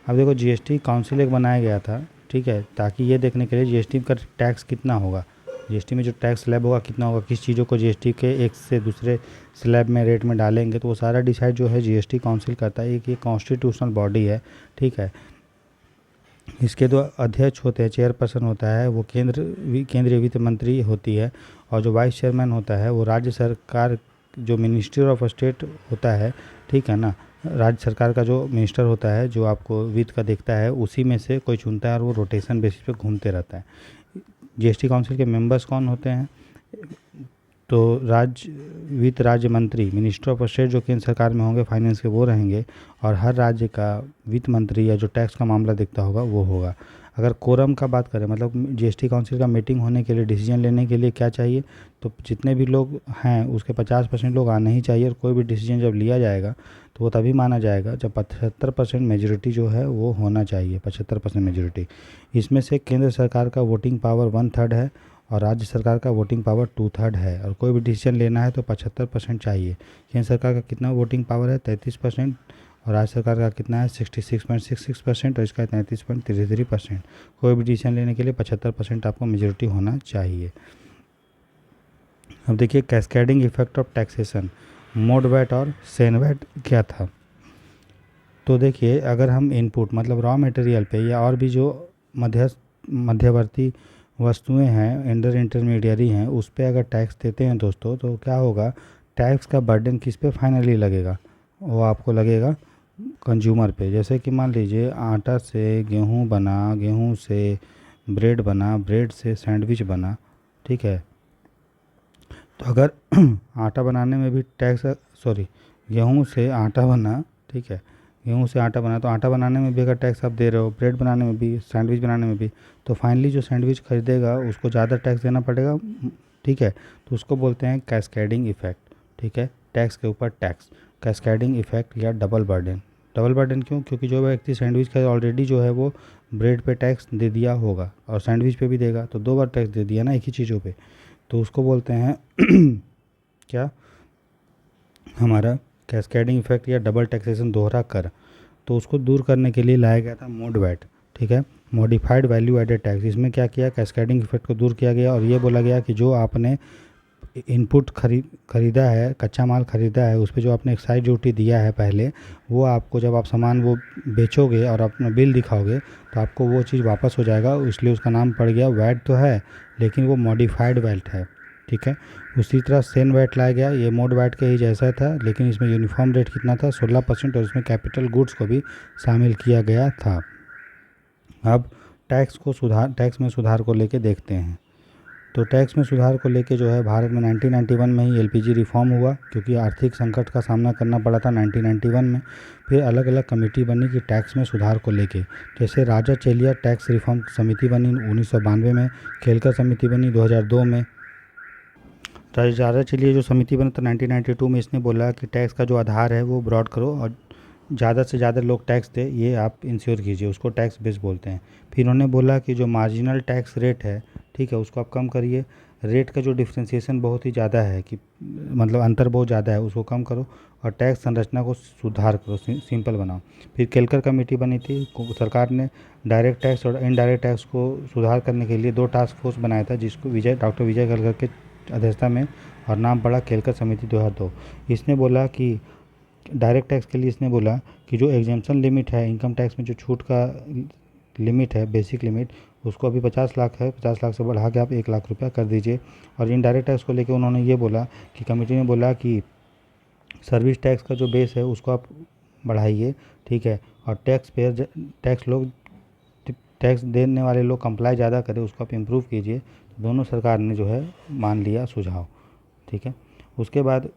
अब देखो जीएसटी काउंसिल एक बनाया गया था, ठीक है, ताकि ये देखने के लिए जीएसटी का टैक्स कितना होगा, जीएसटी में जो टैक्स स्लैब होगा कितना होगा, किस चीज़ों को जीएसटी के एक से दूसरे स्लैब में रेट में डालेंगे, तो वो सारा डिसाइड जो है जीएसटी काउंसिल करता है। एक ये कॉन्स्टिट्यूशनल बॉडी है, ठीक है। इसके 2 अध्यक्ष होते हैं, चेयरपर्सन होता है वो केंद्रीय वित्त मंत्री होती है, और जो वाइस चेयरमैन होता है वो राज्य सरकार जो मिनिस्टर ऑफ स्टेट होता है, ठीक है ना, राज्य सरकार का जो मिनिस्टर होता है जो आपको वित्त का देखता है, उसी में से कोई चुनता है और वो रोटेशन बेसिस पे घूमते रहता है। जीएसटी काउंसिल के मेंबर्स कौन होते हैं? तो वित्त राज्य मंत्री, मिनिस्टर ऑफ स्टेट जो केंद्र सरकार में होंगे फाइनेंस के, वो रहेंगे, और हर राज्य का वित्त मंत्री या जो टैक्स का मामला देखता होगा वो होगा। अगर कोरम का बात करें, मतलब जीएसटी काउंसिल का मीटिंग होने के लिए, डिसीजन लेने के लिए क्या चाहिए, तो जितने भी लोग हैं उसके 50% लोग आने ही चाहिए, और कोई भी डिसीजन जब लिया जाएगा तो वो तभी माना जाएगा जब 75% मेजोरिटी जो है वो होना चाहिए, 75% मेजोरिटी। इसमें से केंद्र सरकार का वोटिंग पावर 1/3 है और राज्य सरकार का वोटिंग पावर 2/3 है, और कोई भी डिसीजन लेना है तो 75% चाहिए। केंद्र सरकार का कितना वोटिंग पावर है? 33%, और राज्य सरकार का कितना है? 66.66%, और इसका 33.33%। कोई भी डिसीजन लेने के लिए 75% आपको मेजोरिटी होना चाहिए। अब देखिए cascading effect of taxation, MODVAT और सेन वैट क्या था। तो देखिए अगर हम इनपुट मतलब रॉ मटेरियल पे या और भी जो मध्यवर्ती वस्तुएं हैं, इंटरमीडियरी हैं, उस पे अगर टैक्स देते हैं दोस्तों, तो क्या होगा, टैक्स का बर्डन किस पे फाइनली लगेगा? वो आपको लगेगा कंज्यूमर पे। जैसे कि मान लीजिए आटा से गेहूं बना, गेहूं से ब्रेड बना, ब्रेड से सैंडविच बना, ठीक है, तो अगर आटा बनाने में भी टैक्स, सॉरी, गेहूं से आटा बना, ठीक है, गेहूं से आटा बना, तो आटा बनाने में भी अगर टैक्स आप दे रहे हो, ब्रेड बनाने में भी, सैंडविच बनाने में भी, तो फाइनली जो सैंडविच खरीदेगा उसको ज़्यादा टैक्स देना पड़ेगा, ठीक है। तो उसको बोलते हैं कैस्केडिंग इफेक्ट, ठीक है, टैक्स के ऊपर टैक्स, कैस्केडिंग इफेक्ट या डबल बर्डन। डबल बर्डन क्यों? क्योंकि जो व्यक्ति सैंडविच का ऑलरेडी जो है वो ब्रेड पे टैक्स दे दिया होगा और सैंडविच पे भी देगा, तो 2 बार टैक्स दे दिया ना एक ही चीज़ों पे, तो उसको बोलते हैं क्या, हमारा कैस्केडिंग इफेक्ट या डबल टैक्सेशन, दोहरा कर। तो उसको दूर करने के लिए लाया गया था मोड वैट, ठीक है, मॉडिफाइड वैल्यू एडेड टैक्स। इसमें क्या किया, कैस्केडिंग इफेक्ट को दूर किया गया और ये बोला गया कि जो आपने इनपुट खरीदा है, कच्चा माल खरीदा है, उस पर जो आपने एक्साइज ड्यूटी दिया है पहले, वो आपको जब आप सामान वो बेचोगे और अपना बिल दिखाओगे तो आपको वो चीज़ वापस हो जाएगा, इसलिए उसका नाम पड़ गया वैट। तो है लेकिन वो मॉडिफाइड वैट है, ठीक है। उसी तरह सेन वैट लाया गया, ये मोड वैट के ही जैसा था, लेकिन इसमें यूनिफॉर्म रेट कितना था, 16%, और इसमें कैपिटल गुड्स को भी शामिल किया गया था। अब टैक्स में सुधार को लेके देखते हैं। तो टैक्स में सुधार को लेके जो है भारत में 1991 में ही एलपीजी रिफॉर्म हुआ, क्योंकि आर्थिक संकट का सामना करना पड़ा था 1991 में। फिर अलग अलग कमेटी बनी कि टैक्स में सुधार को लेके, जैसे राजा चेलिया टैक्स रिफॉर्म समिति बनी 1992 में, खेलकर समिति बनी 2002 में। राजा चेलिया जो समिति बनी तो 1992 में इसने बोला कि टैक्स का जो आधार है वो ब्रॉड करो और ज़्यादा से ज़्यादा लोग टैक्स दे, ये आप इंश्योर कीजिए, उसको टैक्स बेस बोलते हैं। फिर उन्होंने बोला कि जो मार्जिनल टैक्स रेट है, ठीक है, उसको आप कम करिए, रेट का जो डिफ्रेंशिएशन बहुत ही ज़्यादा है, कि मतलब अंतर बहुत ज़्यादा है, उसको कम करो और टैक्स संरचना को सुधार करो, सिंपल बनाओ। फिर केलकर कमेटी बनी थी, सरकार ने डायरेक्ट टैक्स और इनडायरेक्ट टैक्स को सुधार करने के लिए 2 टास्क फोर्स बनाया था, जिसको डॉक्टर विजय केलकर के अध्यक्षता में, और नाम पड़ा केलकर समिति 2002। इसने बोला कि डायरेक्ट टैक्स के लिए इसने बोला कि जो एग्जेम्पशन लिमिट है इनकम टैक्स में, जो छूट का लिमिट है, बेसिक लिमिट, उसको अभी 50 लाख है, 50 लाख से बढ़ा के आप 1 लाख रुपया कर दीजिए। और इनडायरेक्ट टैक्स को लेके उन्होंने ये बोला कि कमेटी ने बोला कि सर्विस टैक्स का जो बेस है उसको आप बढ़ाइए, ठीक है, और टैक्स देने वाले लोग कंप्लाई ज़्यादा करें, उसको आप इम्प्रूव कीजिए। दोनों सरकार ने जो है मान लिया सुझाव, ठीक है। उसके बाद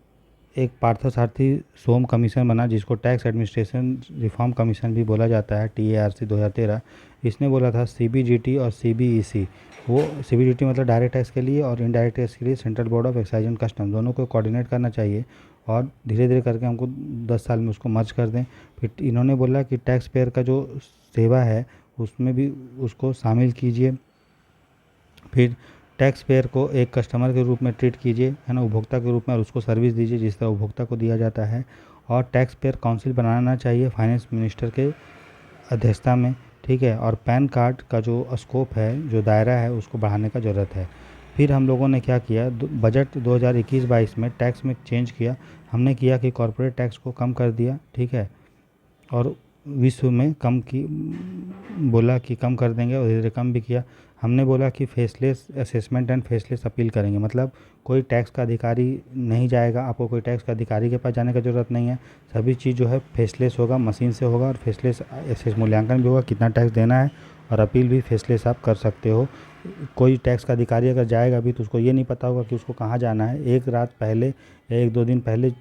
एक पार्थसारथी सोम कमीशन बना, जिसको टैक्स एडमिनिस्ट्रेशन रिफॉर्म कमीशन भी बोला जाता है, TARC 2013। इसने बोला था CBGT और CBEC, वो CBGT मतलब डायरेक्ट टैक्स के लिए और इनडायरेक्ट टैक्स के लिए central board of excise and custom, दोनों को कोऑर्डिनेट करना चाहिए और धीरे धीरे करके हमको 10 साल में उसको मर्ज कर दें। फिर इन्होंने बोला कि टैक्स पेयर का जो सेवा है उसमें भी उसको शामिल कीजिए। फिर टैक्स पेयर को एक कस्टमर के रूप में ट्रीट कीजिए, है ना, उपभोक्ता के रूप में, और उसको सर्विस दीजिए जिस तरह उपभोक्ता को दिया जाता है। और टैक्स पेयर काउंसिल बनाना चाहिए फाइनेंस मिनिस्टर के अध्यक्षता में, ठीक है। और पैन कार्ड का जो स्कोप है, जो दायरा है, उसको बढ़ाने का ज़रूरत है। फिर हम लोगों ने क्या किया, बजट 2021-22 में टैक्स में चेंज किया। हमने किया कि कॉर्पोरेट टैक्स को कम कर दिया, ठीक है, और विश्व में कम की बोला कि कम कर देंगे और धीरे कम भी किया। हमने बोला कि faceless assessment and faceless appeal करेंगे, मतलब कोई टैक्स का अधिकारी नहीं जाएगा, आपको कोई टैक्स का अधिकारी के पास जाने का ज़रूरत नहीं है। सभी चीज़ जो है फेसलेस होगा, मशीन से होगा, और फेसलेस एसेस मूल्यांकन भी होगा, कितना टैक्स देना है, और अपील भी फेसलेस आप कर सकते हो। कोई टैक्स का अधिकारी अगर जाएगा भी तो उसको ये नहीं पता होगा कि उसको कहाँ जाना है। एक रात पहले या 1-2 दिन पहले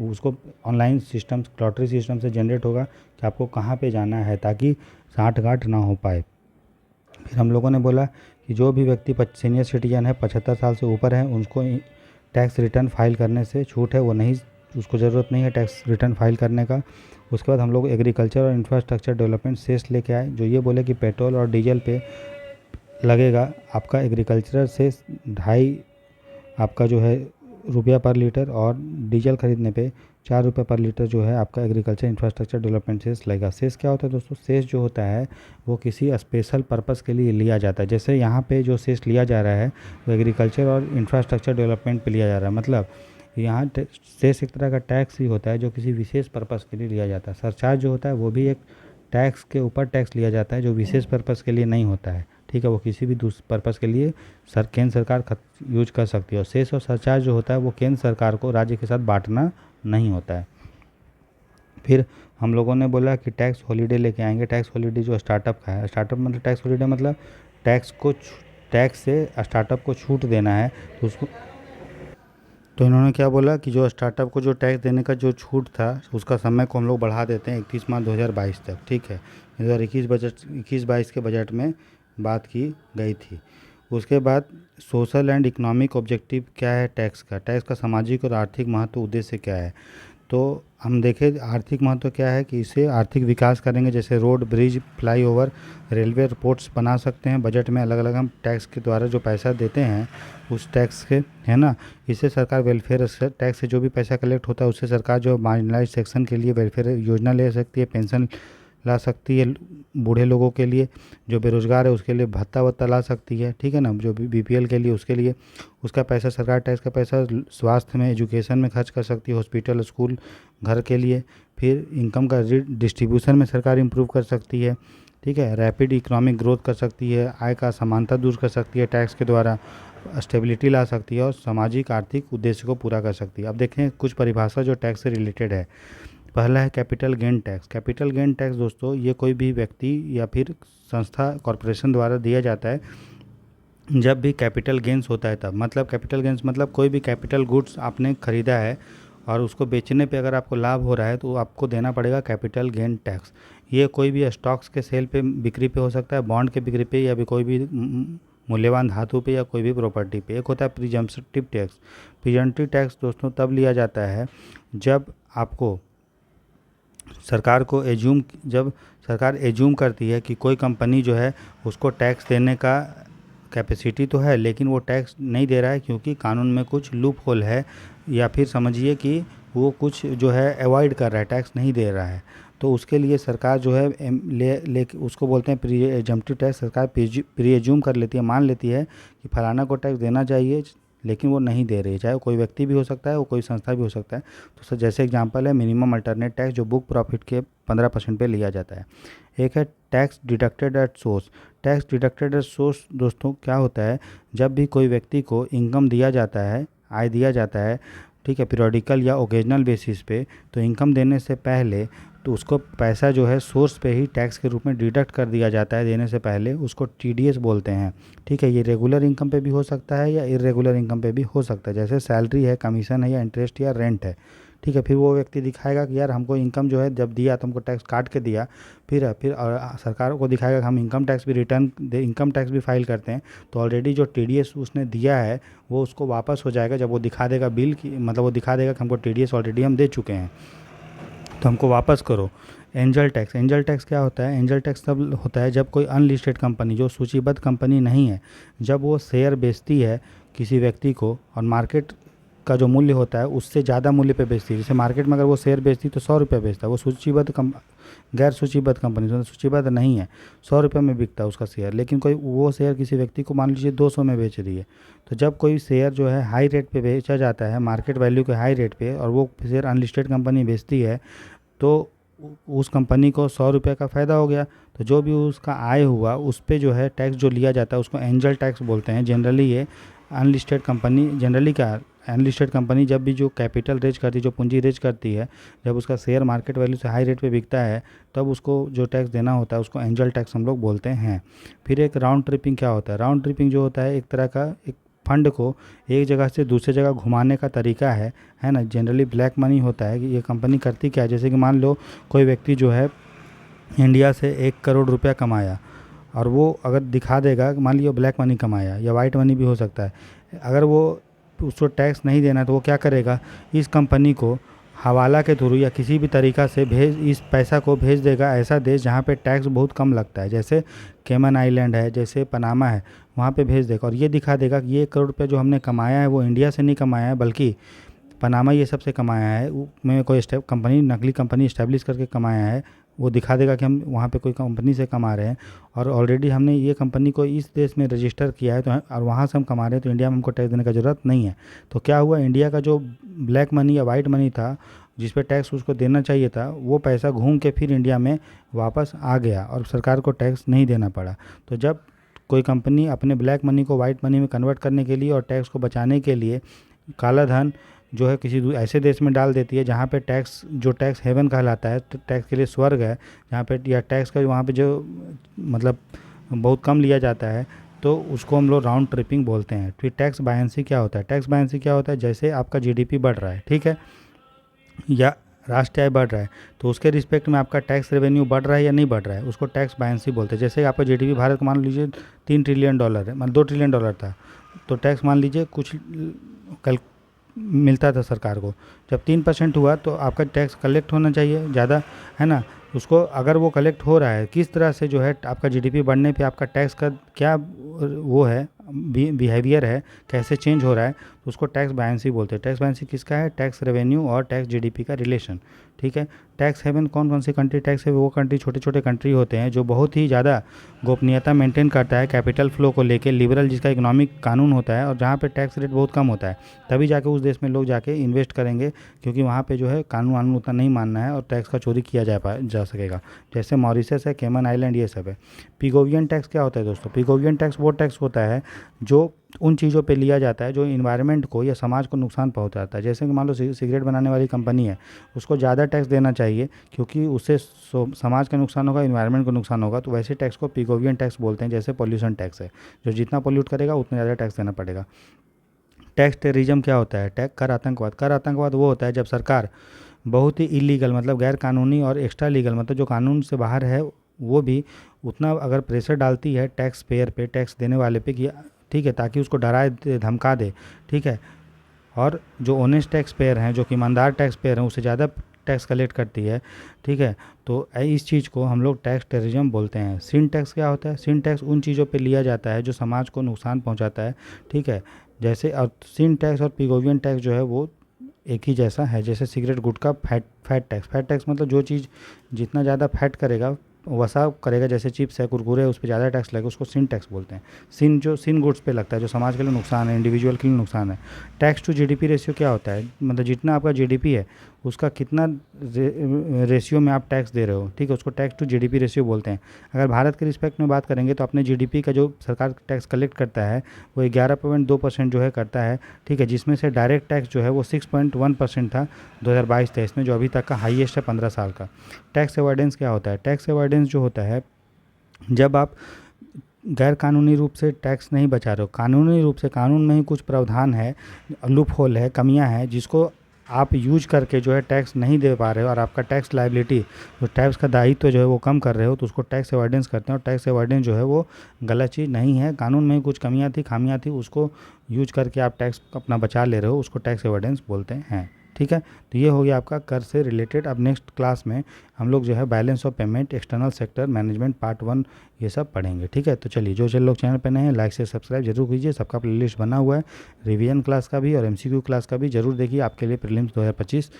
उसको ऑनलाइन सिस्टम, लॉटरी सिस्टम से जनरेट होगा कि आपको कहाँ पे जाना है, ताकि साठ-गांठ ना हो पाए। फिर हम लोगों ने बोला कि जो भी व्यक्ति सीनियर सिटीजन है, 75 साल से ऊपर है, उनको टैक्स रिटर्न फाइल करने से छूट है, वो नहीं, उसको ज़रूरत नहीं है टैक्स रिटर्न फाइल करने का। उसके बाद हम लोग एग्रीकल्चर और इंफ्रास्ट्रक्चर डेवलपमेंट सेस लेके आए, जो ये बोले कि पेट्रोल और डीजल पे लगेगा आपका एग्रीकल्चर सेस 2.5 आपका जो है रुपया पर लीटर, और डीजल खरीदने पे 4 रुपये पर लीटर जो है आपका एग्रीकल्चर इंफ्रास्ट्रक्चर डेवलपमेंट सेस लगेगा। सेस क्या होता है दोस्तों, सेस जो होता है वो किसी स्पेशल पर्पस के लिए लिया जाता है। जैसे यहाँ पे जो सेस लिया जा रहा है वो एग्रीकल्चर और इंफ्रास्ट्रक्चर डेवलपमेंट पे लिया जा रहा है, मतलब यहाँ सेस एक तरह का टैक्स ही होता है जो किसी विशेष पर्पस के लिए लिया जाता है। सरचार्ज जो होता है वो भी एक टैक्स के ऊपर टैक्स लिया जाता है जो विशेष पर्पस के लिए नहीं होता है, ठीक है, वो किसी भी दूसरे पर्पस के लिए केंद्र सरकार यूज कर सकती है। और सेस और सरचार्ज जो होता है वो केंद्र सरकार को राज्य के साथ बांटना नहीं होता है। फिर हम लोगों ने बोला कि टैक्स हॉलीडे लेके आएंगे। टैक्स हॉलीडे जो स्टार्टअप का है, स्टार्टअप मतलब टैक्स हॉलीडे मतलब टैक्स से स्टार्टअप को छूट देना है, तो उसको, तो इन्होंने क्या बोला कि जो स्टार्टअप को जो टैक्स देने का जो छूट था उसका समय को हम लोग बढ़ा देते हैं 31 मार्च 2022 तक, ठीक है। 2021 के बजट में बात की गई थी। उसके बाद सोशल एंड इकोनॉमिक ऑब्जेक्टिव क्या है टैक्स का सामाजिक और आर्थिक महत्व उद्देश्य क्या है। तो हम देखें आर्थिक महत्व क्या है कि इससे आर्थिक विकास करेंगे, जैसे road, bridge, flyover, railway, airports बना सकते हैं। बजट में अलग अलग हम टैक्स के द्वारा जो पैसा देते हैं उस टैक्स के, है ना, इससे सरकार वेलफेयर टैक्स से जो भी पैसा कलेक्ट होता है उससे सरकार जो मार्जिनलाइज सेक्शन के लिए वेलफेयर योजना ले सकती है, पेंशन ला सकती है, बूढ़े लोगों के लिए, जो बेरोज़गार है उसके लिए भत्ता वत्ता ला सकती है, ठीक है ना, जो BPL के लिए उसके लिए उसका पैसा, सरकार टैक्स का पैसा स्वास्थ्य में, एजुकेशन में खर्च कर सकती है, हॉस्पिटल, स्कूल, घर के लिए। फिर इनकम का डिस्ट्रीब्यूशन में सरकार इम्प्रूव कर सकती है, ठीक है, रैपिड इकोनॉमिक ग्रोथ कर सकती है, आय का असमानता दूर कर सकती है टैक्स के द्वारा, स्टेबिलिटी ला सकती है और सामाजिक आर्थिक उद्देश्य को पूरा कर सकती है। अब देखें कुछ परिभाषा जो टैक्स से रिलेटेड है। पहला है capital gain tax. Capital gain tax दोस्तों ये कोई भी व्यक्ति या फिर संस्था, कॉरपोरेशन द्वारा दिया जाता है जब भी कैपिटल गेंस होता है तब। मतलब कैपिटल गेंस मतलब कोई भी कैपिटल गुड्स आपने ख़रीदा है और उसको बेचने पे अगर आपको लाभ हो रहा है तो आपको देना पड़ेगा कैपिटल गेन टैक्स। ये कोई भी स्टॉक्स के सेल पे, बिक्री पे हो सकता है, बॉन्ड के बिक्री पे, या भी कोई भी मूल्यवान धातु पे या कोई भी प्रॉपर्टी पे। एक होता है प्रीजम्पटिव टैक्स। प्रीजम्पटिव टैक्स दोस्तों तब लिया जाता है जब आपको जब सरकार एज्यूम करती है कि कोई कंपनी जो है उसको टैक्स देने का कैपेसिटी तो है लेकिन वो टैक्स नहीं दे रहा है क्योंकि कानून में कुछ लूप होल है, या फिर समझिए कि वो कुछ जो है अवॉइड कर रहा है, टैक्स नहीं दे रहा है। तो उसके लिए सरकार जो है उसको बोलते हैं प्रीजम्पटिव टैक्स। सरकार प्रीएज्यूम कर लेती है, मान लेती है कि फलाना को टैक्स देना चाहिए लेकिन वो नहीं दे रही है, चाहे वो कोई व्यक्ति भी हो सकता है, वो कोई संस्था भी हो सकता है। तो सर जैसे एग्जांपल है मिनिमम अल्टरनेट टैक्स जो बुक प्रॉफिट के 15% पे लिया जाता है। एक है tax deducted at source. Tax deducted at source दोस्तों क्या होता है, जब भी कोई व्यक्ति को इनकम दिया जाता है, आय दिया जाता है, ठीक है, पीरियडिकल या ओकेजनल बेसिस पे, तो इनकम देने से पहले तो उसको पैसा जो है सोर्स पे ही टैक्स के रूप में डिडक्ट कर दिया जाता है देने से पहले, उसको टीडीएस बोलते हैं। ठीक है, ये रेगुलर इनकम पे भी हो सकता है या इरेगुलर इनकम पे भी हो सकता है, जैसे सैलरी है, कमीशन है, या इंटरेस्ट या रेंट है। ठीक है, फिर वो व्यक्ति दिखाएगा कि यार हमको इनकम जो है जब दिया तो हमको टैक्स काट के दिया, फिर और सरकार को दिखाएगा कि हम इनकम टैक्स भी इनकम टैक्स भी फाइल करते हैं, तो ऑलरेडी जो टीडीएस उसने दिया है वो उसको वापस हो जाएगा जब वो दिखा देगा बिल की, मतलब वो दिखा देगा कि हमको टीडीएस ऑलरेडी हम दे चुके हैं तो हमको वापस करो। एंजल टैक्स क्या होता है? एंजल टैक्स तब होता है जब कोई अनलिस्टेड कंपनी, जो सूचीबद्ध कंपनी नहीं है, जब वो शेयर बेचती है किसी व्यक्ति को और मार्केट का जो मूल्य होता है उससे ज़्यादा मूल्य पे बेचती है। जैसे मार्केट में अगर वो शेयर बेचती तो 100 रुपये बेचता है, वो गैर सूचीबद्ध कंपनी, तो सूचीबद्ध नहीं है, 100 रुपये में बिकता है उसका शेयर, लेकिन कोई वो शेयर किसी व्यक्ति को मान लीजिए 200 में बेच रही है। तो जब कोई शेयर जो है हाई रेट पे बेचा जाता है, मार्केट वैल्यू के हाई रेट पे, और वो शेयर अनलिस्टेड कंपनी बेचती है, तो उस कंपनी को 100 रुपये का फ़ायदा हो गया। तो जो भी उसका आय हुआ उस पे जो है टैक्स जो लिया जाता है उसको एंजल टैक्स बोलते हैं। जनरली ये अनलिस्टेड कंपनी जब भी जो कैपिटल रेज करती है, जो पूंजी रेज करती है, जब उसका शेयर मार्केट वैल्यू से हाई रेट पे बिकता है, तब उसको जो टैक्स देना होता है उसको एंजल टैक्स हम लोग बोलते हैं। फिर एक राउंड ट्रिपिंग क्या होता है? राउंड ट्रिपिंग जो होता है एक तरह का एक फंड को एक जगह से दूसरी जगह घुमाने का तरीका है ना। जनरली ब्लैक मनी होता है कि ये कंपनी करती क्या है, जैसे कि मान लो कोई व्यक्ति जो है इंडिया से 1 करोड़ रुपया कमाया, और वो अगर दिखा देगा, मान लीजिए ब्लैक मनी कमाया या वाइट मनी भी हो सकता है, अगर वो उसको टैक्स नहीं देना तो वो क्या करेगा, इस कंपनी को हवाला के थ्रू या किसी भी तरीका से इस पैसा को भेज देगा ऐसा देश जहाँ पे टैक्स बहुत कम लगता है, जैसे कैमन आइलैंड है, जैसे पनामा है, वहाँ पे भेज देगा और ये दिखा देगा कि ये 1 करोड़ रुपये जो हमने कमाया है वो इंडिया से नहीं कमाया है, बल्कि पनामा ये सबसे कमाया है, में कोई नकली कंपनी इस्टेब्लिश करके कमाया है। वो दिखा देगा कि हम वहाँ पे कोई कंपनी से कमा रहे हैं और ऑलरेडी हमने ये कंपनी को इस देश में रजिस्टर किया है, तो और वहाँ से हम कमा रहे हैं, तो इंडिया में हमको टैक्स देने का ज़रूरत नहीं है। तो क्या हुआ, इंडिया का जो ब्लैक मनी या वाइट मनी था जिस पे टैक्स उसको देना चाहिए था, वो पैसा घूम के फिर इंडिया में वापस आ गया और सरकार को टैक्स नहीं देना पड़ा। तो जब कोई कंपनी अपने ब्लैक मनी को वाइट मनी में कन्वर्ट करने के लिए और टैक्स को बचाने के लिए काला धन जो है किसी ऐसे देश में डाल देती है जहाँ पे टैक्स हेवन कहलाता है, तो टैक्स के लिए स्वर्ग है, जहाँ पे या टैक्स का वहाँ पे जो मतलब बहुत कम लिया जाता है, तो उसको हम लोग राउंड ट्रिपिंग बोलते हैं। फिर टैक्स बायंसी क्या होता है? टैक्स बायंसी क्या होता है? जैसे आपका जीडीपी बढ़ रहा है, ठीक है, या राष्ट्रीय आय बढ़ रहा है, तो उसके रिस्पेक्ट में आपका टैक्स रेवेन्यू बढ़ रहा है या नहीं बढ़ रहा है, उसको टैक्स बायंसी बोलते हैं। जैसे आपका जीडीपी भारत को मान लीजिए $3 ट्रिलियन है, मतलब $2 ट्रिलियन था, तो टैक्स मान लीजिए कुछ कल मिलता था सरकार को, जब 3% हुआ तो आपका टैक्स कलेक्ट होना चाहिए ज़्यादा, है ना। उसको अगर वो कलेक्ट हो रहा है, किस तरह से जो है आपका जीडीपी बढ़ने पे आपका टैक्स का क्या वो है, बिहेवियर है, कैसे चेंज हो रहा है, तो उसको टैक्स बायंसी बोलते हैं। टैक्स बायंसी किसका है? टैक्स रेवेन्यू और टैक्स जीडीपी का रिलेशन, ठीक है। टैक्स हेवन कौन कौन सी कंट्री टैक्स है? वो कंट्री छोटे छोटे कंट्री होते हैं जो बहुत ही ज़्यादा गोपनीयता मेंटेन करता है कैपिटल फ्लो को लेके, लिबरल जिसका इकोनॉमिक कानून होता है, और जहाँ पे टैक्स रेट बहुत कम होता है, तभी जाके उस देश में लोग जाके इन्वेस्ट करेंगे, क्योंकि वहाँ पे जो है कानून वानून उतना नहीं मानना है और टैक्स का चोरी किया जा सकेगा। जैसे मॉरिशस है, कैमन आइलैंड, ये सब है। पिगोवियन टैक्स क्या होता है दोस्तों? पिगोवियन टैक्स वो टैक्स होता है जो उन चीज़ों पे लिया जाता है जो इन्वायरमेंट को या समाज को नुकसान पहुंचाता है। जैसे कि मान लो सिगरेट बनाने वाली कंपनी है, उसको ज़्यादा टैक्स देना चाहिए क्योंकि उससे समाज का नुकसान होगा, इन्वायरमेंट को नुकसान होगा, तो वैसे टैक्स को पिगोवियन टैक्स बोलते हैं। जैसे पॉल्यूशन टैक्स है, जो जितना पॉल्यूट करेगा उतना ज़्यादा टैक्स देना पड़ेगा। टैक्स टेररिज्म क्या होता है? कर आतंकवाद वो होता है जब सरकार बहुत ही इलीगल, मतलब गैर कानूनी, और एक्स्ट्रा लीगल, मतलब जो कानून से बाहर है, वो भी उतना अगर प्रेशर डालती है टैक्स पेयर पे, टैक्स देने वाले पे, कि ठीक है, ताकि उसको डराए धमका दे, ठीक है, और जो ऑनेस्ट टैक्स पेयर हैं, जो कि ईमानदार टैक्स पेयर हैं, उससे ज़्यादा टैक्स कलेक्ट करती है, ठीक है, तो इस चीज़ को हम लोग टैक्स टेररिज्म बोलते हैं। सिन टैक्स क्या होता है? सिन टैक्स उन चीज़ों पे लिया जाता है जो समाज को नुकसान पहुंचाता है, ठीक है, जैसे, और सिन टैक्स और पिगोवियन टैक्स जो है वो एक ही जैसा है। जैसे सिगरेट गुटखा फैट टैक्स मतलब जो चीज़ जितना ज़्यादा फैट करेगा, वसा करेगा, जैसे चिप्स है, कुरकुरे है, उस पर ज़्यादा टैक्स लगेगा, उसको सिन टैक्स बोलते हैं। सिन गुड्स पे लगता है, जो समाज के लिए नुकसान है, इंडिविजुअल के लिए नुकसान है। टैक्स टू जीडीपी रेशियो क्या होता है, मतलब जितना आपका जीडीपी है उसका कितना रेशियो में आप टैक्स दे रहे हो, ठीक है, उसको टैक्स टू जीडीपी रेशियो बोलते हैं। अगर भारत के रिस्पेक्ट में बात करेंगे तो अपने जीडीपी का जो सरकार टैक्स कलेक्ट करता है वो 11.2% जो है करता है, ठीक है, जिसमें से डायरेक्ट टैक्स जो है वो 6.1% था 2022-23 में, जो अभी तक का हाईएस्ट है 15 साल का। टैक्स अवॉइडेंस क्या होता है, टैक्स अवॉइडेंस जो होता है जब आप गैर कानूनी रूप से टैक्स नहीं बचा रहे हो, कानूनी रूप से कानून में ही कुछ प्रावधान है, लूप होल है, कमियां हैं, जिसको आप यूज करके जो है टैक्स नहीं दे पा रहे हो और आपका टैक्स लायबिलिटी, जो टैक्स का दायित्व जो है वो कम कर रहे हो, तो उसको टैक्स अवॉइडेंस करते हैं। और टैक्स अवॉइडेंस जो है वो गलत चीज़ नहीं है, कानून में ही कुछ कमियां थी, खामियां थी, उसको यूज करके आप टैक्स अपना बचा ले रहे हो, उसको टैक्स अवॉइडेंस बोलते हैं, ठीक है। तो ये हो गया आपका कर से रिलेटेड। अब नेक्स्ट क्लास में हम लोग जो है balance of payment, external sector management part 1 ये सब पढ़ेंगे, ठीक है। तो चलिए, जो लोग चैनल पर नए हैं लाइक से सब्सक्राइब जरूर कीजिए। सबका प्लेलिस्ट बना हुआ है, रिवीजन क्लास का भी और एमसीक्यू क्लास का भी जरूर देखिए। आपके लिए प्रीलिम्स 2025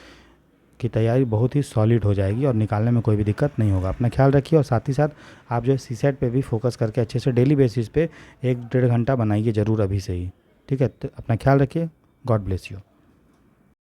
की तैयारी बहुत ही सॉलिड हो जाएगी और निकालने में कोई भी दिक्कत नहीं होगा। अपना ख्याल रखिए और साथ ही साथ आप जो है सीसेट पे भी फोकस करके अच्छे से डेली बेसिस पे 1-1.5 घंटा बनाइए ज़रूर अभी से ही, ठीक है। तो अपना ख्याल रखिए, गॉड ब्लेस यू।